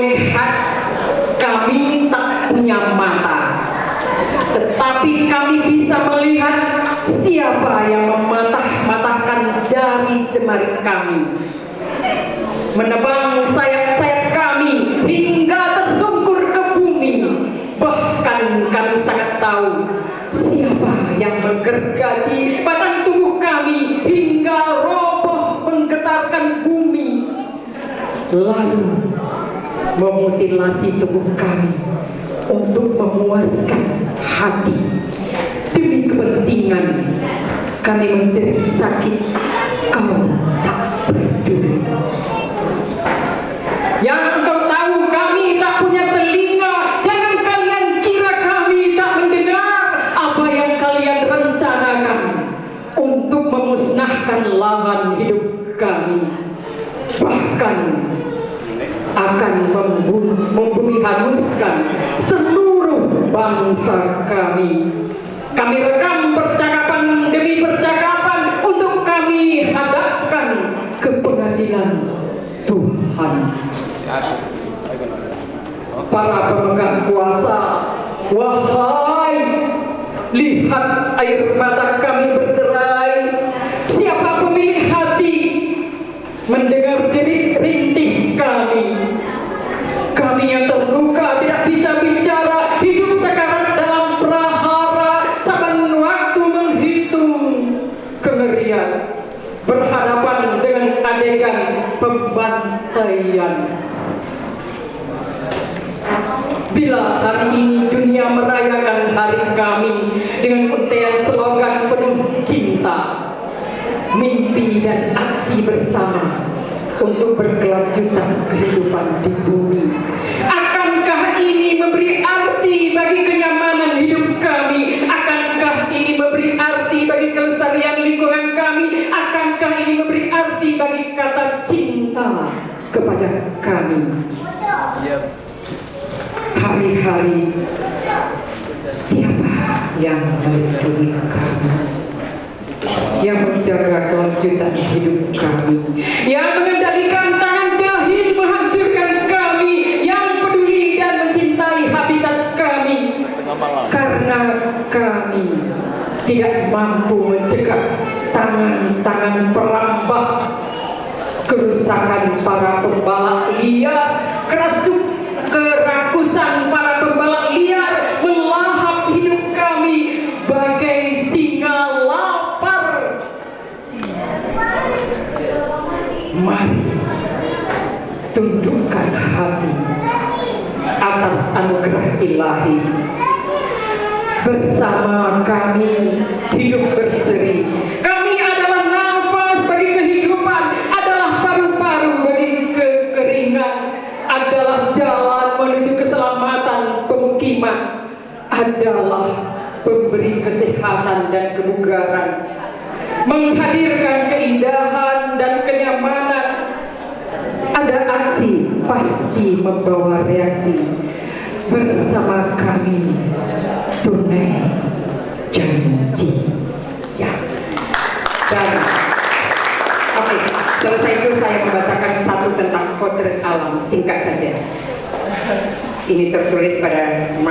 Lihat, kami tak punya mata, tetapi kami bisa melihat siapa yang mematah-matahkan jari jemari kami, menebang sayap-sayap kami hingga tersungkur ke bumi. Bahkan kami sangat tahu siapa yang menggergaji batang tubuh kami hingga roboh menggetarkan bumi, lalu memutilasi tubuh kami untuk memuaskan hati. Demi kepentingan kami menjerit sakit, kau tak peduli. Yang kau tahu kami tak punya telinga, jangan kalian kira kami tak mendengar apa yang kalian rencanakan untuk memusnahkan lahan hidup kami, bahkan akan membumi hanguskan seluruh bangsa kami. Kami rekam percakapan demi percakapan untuk kami hadapkan ke pengadilan Tuhan. Para pemegang kuasa, wahai, lihat air mata kami berderai. Siapa pemilik hati mendengar jerit rintih kami? Kami yang terluka tidak bisa bicara, hidup sekarang dalam prahara, saban waktu menghitung kengerian, berhadapan dengan adegan pembantaian. Bila hari ini dunia merayakan hari kami dengan untaian slogan penuh cinta, mimpi dan aksi bersama untuk berkelanjutan kehidupan di bumi, akankah ini memberi arti bagi kenyamanan hidup kami? Akankah ini memberi arti bagi kelestarian lingkungan kami? Akankah ini memberi arti bagi kata cinta kepada kami? Hari-hari siapa yang melindungi kami, yang menjaga kelanjutan hidup kami, yang mengendalikan tangan jahil menghancurkan kami, yang peduli dan mencintai habitat kami? Karena kami tidak mampu mencegah tangan-tangan perambah kerusakan para pembalak liar, kerakusan para pembalak liar melahap hidup kami bagai singa lapar. Mari tundukkan hati atas anugerah ilahi. Bersama kami hidup berseri. Kami adalah nafas bagi kehidupan, adalah paru-paru bagi kekeringan, adalah jalan menuju keselamatan pemukiman, adalah pemberi kesehatan dan kebugaran, menghadirkan keindahan dan kenyamanan. Ada aksi pasti membawa reaksi. Bersama kami tunai janji. Ya. Dan oke, selesai itu saya membacakan satu tentang potret alam, singkat saja. Ini tertulis pada